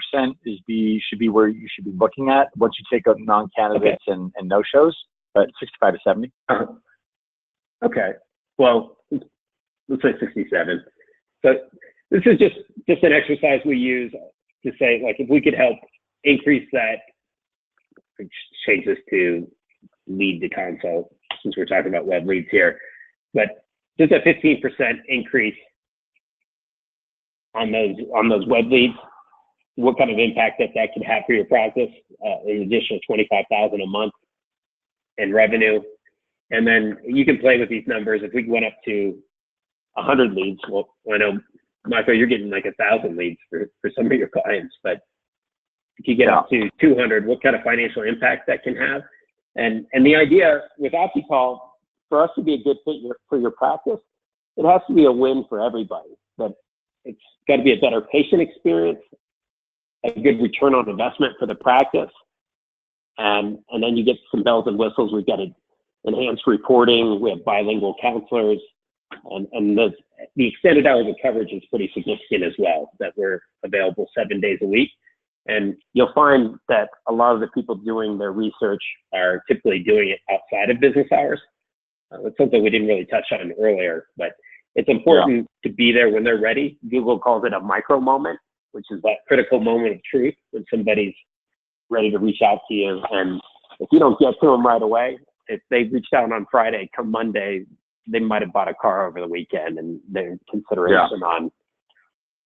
should be where you should be looking at once you take out non-candidates and no-shows, but 65 to 70. Okay. Well, let's say 67. So this is just an exercise we use to say, like, if we could help increase that, which changes to lead to consult, since we're talking about web leads here. But just a 15% increase on those web leads, what kind of impact that could have for your practice? An additional $25,000 a month in revenue, and then you can play with these numbers. If we went up to 100 leads, well, I know, Michael, you're getting like 1,000 leads for some of your clients, but if you get up to 200, what kind of financial impact that can have? And the idea with OptiCall, for us to be a good fit for your practice, it has to be a win for everybody. That it's got to be a better patient experience, a good return on investment for the practice, and then you get some bells and whistles. We've got enhanced reporting. We have bilingual counselors, and the extended hours of coverage is pretty significant as well. That we're available 7 days a week, and you'll find that a lot of the people doing their research are typically doing it outside of business hours. It's something we didn't really touch on earlier, but it's important to be there when they're ready. Google calls it a micro moment. which is that critical moment of truth when somebody's ready to reach out to you. And if you don't get to them right away, if they reached out on Friday, come Monday, they might have bought a car over the weekend, and their consideration on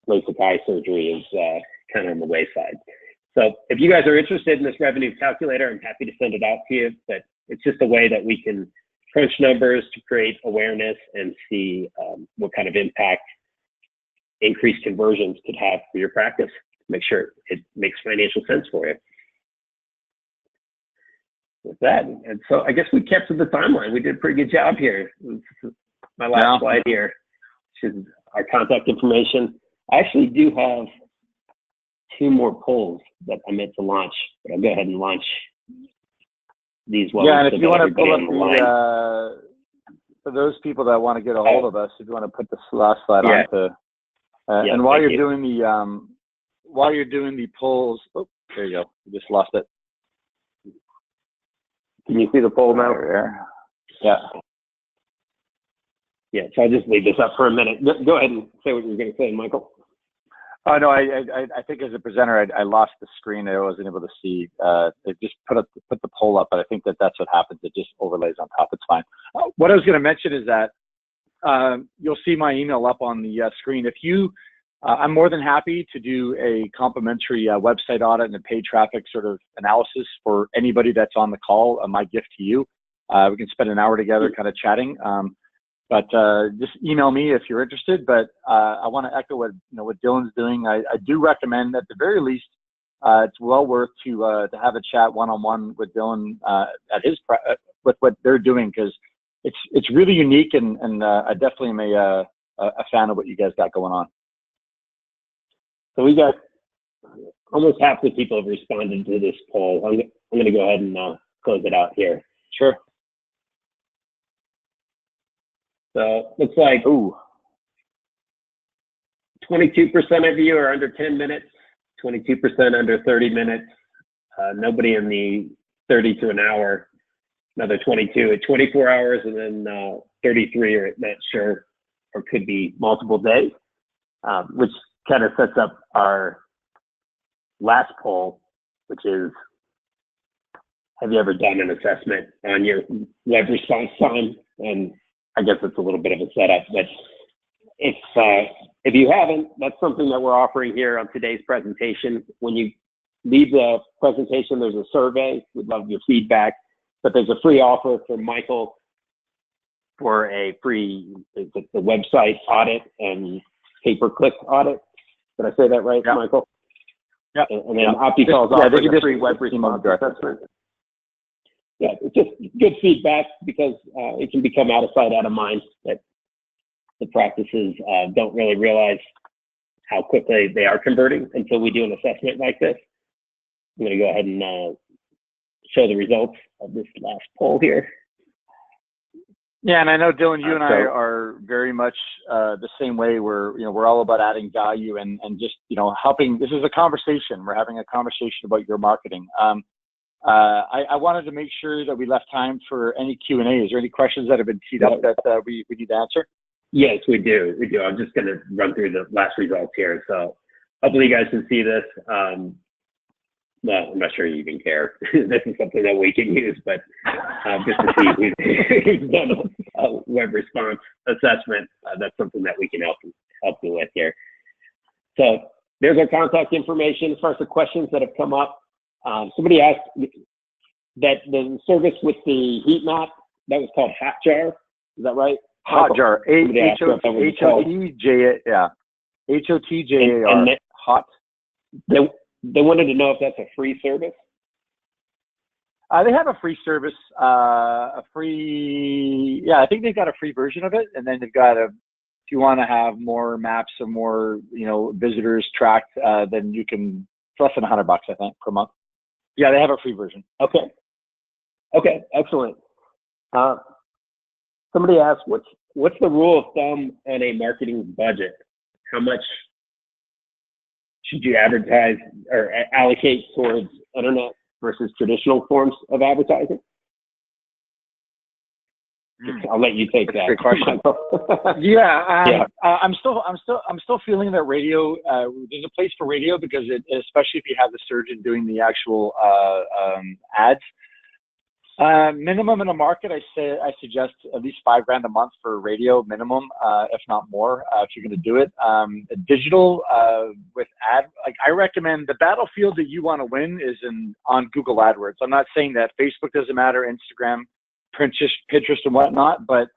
LASIK eye surgery is kind of on the wayside. So if you guys are interested in this revenue calculator, I'm happy to send it out to you, but it's just a way that we can crunch numbers to create awareness and see what kind of impact increased conversions could have for your practice. Make sure it makes financial sense for you. With that, and so I guess we kept to the timeline. We did a pretty good job here. This is my last slide here, which is our contact information. I actually do have 2 more polls that I meant to launch, but I'll go ahead and launch these ones. Yeah, and if you want to pull up the, for those people that want to get a hold of us, if you want to put this last slide onto, and while you're doing the polls, oh, there you go, you just lost it. Can you see the poll now? Yeah. Yeah, so I'll just leave this up for a minute. Go ahead and say what you were going to say, Michael. Oh, no, I think as a presenter, I lost the screen. I wasn't able to see. It just put the poll up, but I think that's what happens. It just overlays on top. It's fine. What I was going to mention is that you'll see my email up on the screen. If you, I'm more than happy to do a complimentary website audit and a paid traffic sort of analysis for anybody that's on the call. My gift to you. We can spend an hour together kind of chatting. But just email me if you're interested. But I want to echo what Dylan's doing. I do recommend, at the very least, it's well worth to have a chat one-on-one with Dylan at his with what they're doing, because it's really unique, and I definitely am a fan of what you guys got going on. So we got almost half the people have responded to this poll. I'm going to go ahead and close it out here. Sure. So looks like 22% of you are under 10 minutes, 22% under 30 minutes, nobody in the 30 to an hour, another 22 at 24 hours, and then 33 are not sure or could be multiple days, which kind of sets up our last poll, which is, have you ever done an assessment on your web response time? And I guess it's a little bit of a setup, but if you haven't, that's something that we're offering here on today's presentation. When you leave the presentation, there's a survey. We'd love your feedback, but there's a free offer for Michael for a free, the website audit and pay-per-click audit. Did I say that right, Michael? Yeah. And then OptiCall is offering a free web response assessment. Yeah, it's just good feedback, because it can become out of sight, out of mind, that the practices don't really realize how quickly they are converting until we do an assessment like this. I'm going to go ahead and show the results of this last poll here. Yeah, and I know, Dylan, you and I are very much the same way. We're all about adding value and just helping. This is a conversation. We're having a conversation about your marketing. I wanted to make sure that we left time for any Q&A. Is there any questions that have been teed up that we need to answer? Yes, we do. I'm just going to run through the last results here. So hopefully you guys can see this. Well, I'm not sure you even care. This is something that we can use, but just to see who's done a web response assessment, that's something that we can help you with here. So there's our contact information. As far as the questions that have come up, somebody asked that the service with the heat map, that was called Hotjar. Is that right? Hotjar. Hotjar. Hot. They wanted to know if that's a free service. They have a free service, I think they've got a free version of it. And then they've got if you want to have more maps or more, visitors tracked, then you can, it's less than $100, I think, per month. Yeah, they have a free version. Okay, excellent. Somebody asked, what's the rule of thumb on a marketing budget? How much should you advertise or allocate towards internet versus traditional forms of advertising? I'll let you take that. Great question. I'm still feeling that radio. There's a place for radio because especially if you have the surgeon doing the actual ads. Minimum in a market, I suggest at least $5,000 a month for radio minimum, if not more, if you're going to do it. Digital with ad, like I recommend the battlefield that you want to win is on Google AdWords. I'm not saying that Facebook doesn't matter, Instagram, Pinterest and whatnot, but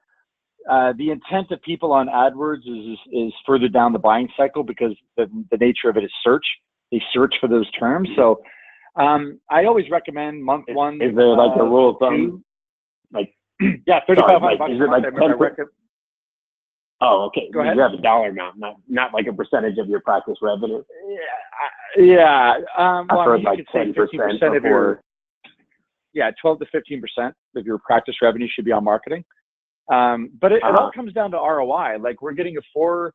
the intent of people on AdWords is further down the buying cycle because the nature of it is search. They search for those terms. So I always recommend month one. Is there like a rule of thumb? Like, yeah, $3,500. Is it like 10%? Oh, okay. Go ahead. You have a dollar amount, not like a percentage of your practice revenue. Yeah. I've heard like 10% of your. Yeah, 12 to 15% of your practice revenue should be on marketing. But it all comes down to ROI. Like we're getting a 4x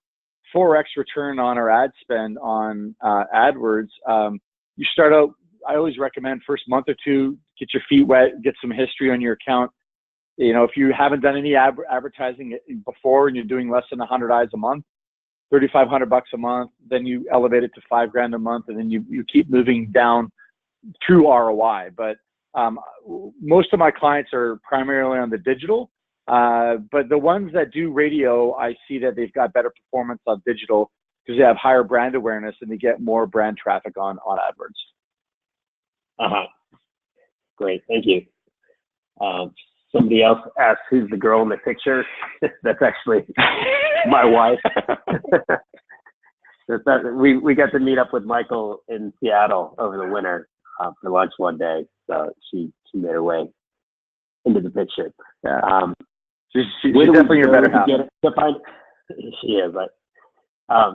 return on our ad spend on AdWords. You start out. I always recommend first month or two, get your feet wet, get some history on your account. You know, if you haven't done any advertising before and you're doing less than 100 eyes a month, $3,500 a month, then you elevate it to $5,000 a month, and then you keep moving down through ROI. But most of my clients are primarily on the digital, but the ones that do radio, I see that they've got better performance on digital because they have higher brand awareness and they get more brand traffic on AdWords. Great, thank you. Somebody else asked who's the girl in the picture. That's actually my wife. We got to meet up with Michael in Seattle over the winter for lunch one day. So she made her way into the picture. Yeah. She's definitely your better half. She is, but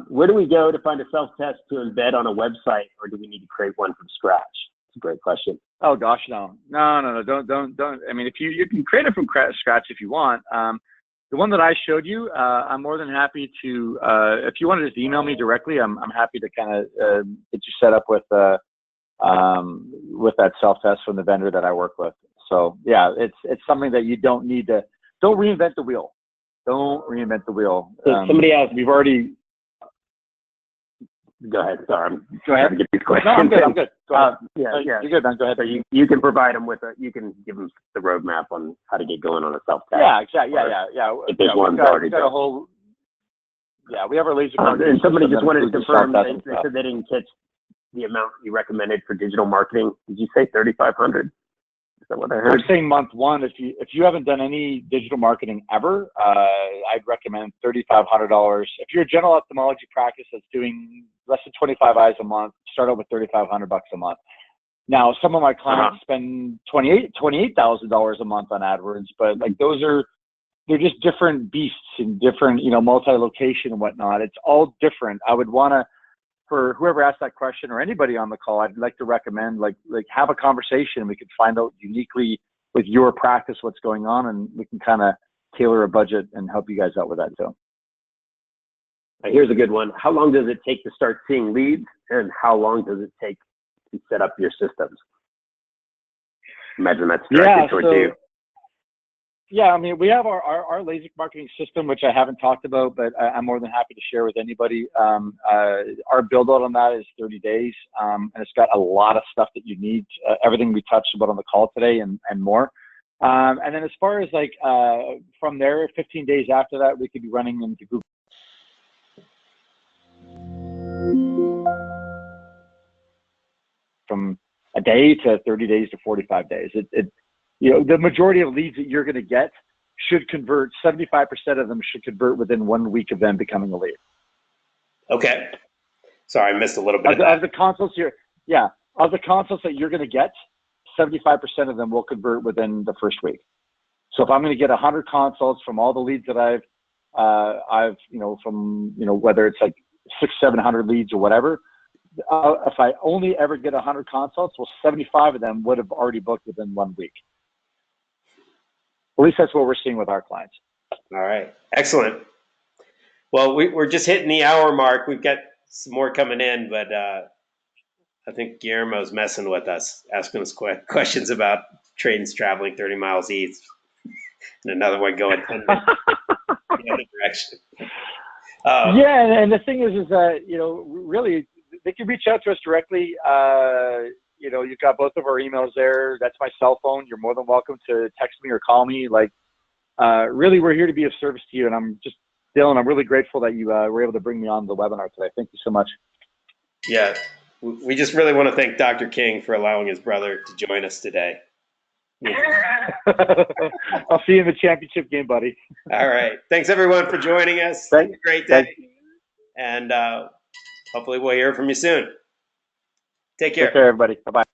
where do we go to find a self-test to embed on a website, or do we need to create one from scratch? It's a great question. Oh gosh, no, don't. I mean, if you can create it from scratch if you want. The one that I showed you, I'm more than happy to. If you want to just email me directly, I'm happy to kind of get you set up with that self-test from the vendor that I work with. So yeah, it's something that you don't need to. Don't reinvent the wheel. Don't reinvent the wheel. Somebody else. We've already. Go ahead. Sorry. Go ahead. Get these questions. No, I'm good. Go ahead. Yeah. You're good, man. Go ahead. So you can provide them with you can give them the roadmap on how to get going on a self-test. Yeah, exactly. Yeah. If there's one already done. We have our laser. And somebody just wanted to confirm they said they didn't catch the amount you recommended for digital marketing. Did you say 3,500? Is that what I heard? I'm saying month one. If you haven't done any digital marketing ever, I'd recommend $3,500. If you're a general ophthalmology practice that's doing less than 25 eyes a month, start out with $3,500 a month. Now, some of my clients spend $28,000 a month on AdWords, but like they're just different beasts and different, multi-location and whatnot. It's all different. I would want to, for whoever asked that question or anybody on the call, I'd like to recommend like have a conversation. We could find out uniquely with your practice what's going on, and we can kind of tailor a budget and help you guys out with that too. Here's a good one. How long does it take to start seeing leads, and how long does it take to set up your systems? Imagine that's directed towards you. Yeah, I mean, we have our LASIK marketing system, which I haven't talked about, but I'm more than happy to share with anybody. Our build out on that is 30 days, and it's got a lot of stuff that you need, everything we touched about on the call today and more. And then as far as like from there, 15 days after that, we could be running into Google. From a day to 30 days to 45 days. The majority of leads that you're going to get should convert. 75% of them should convert within 1 week of them becoming a lead. Okay. Sorry, I missed a little bit of the consults here. Yeah, of the consults that you're going to get, 75% of them will convert within the first week. So if I'm going to get 100 consults from all the leads that I've whether it's like 600-700 leads or whatever, if I only ever get 100 consults, well, 75 of them would have already booked within 1 week. At least that's what we're seeing with our clients. All right. Excellent. Well, we're just hitting the hour mark. We've got some more coming in, but I think Guillermo's messing with us, asking us questions about trains traveling 30 miles east. and another one going 10 minutes the other direction. Yeah, and the thing is that, really, they can reach out to us directly. You've got both of our emails there. That's my cell phone. You're more than welcome to text me or call me. Really, we're here to be of service to you. And Dylan, I'm really grateful that you were able to bring me on the webinar today. Thank you so much. Yeah, we just really want to thank Dr. King for allowing his brother to join us today. I'll see you in the championship game, buddy. All right. Thanks, everyone, for joining us. Have a great day. And hopefully we'll hear from you soon. Take care. Take care, everybody. Bye-bye.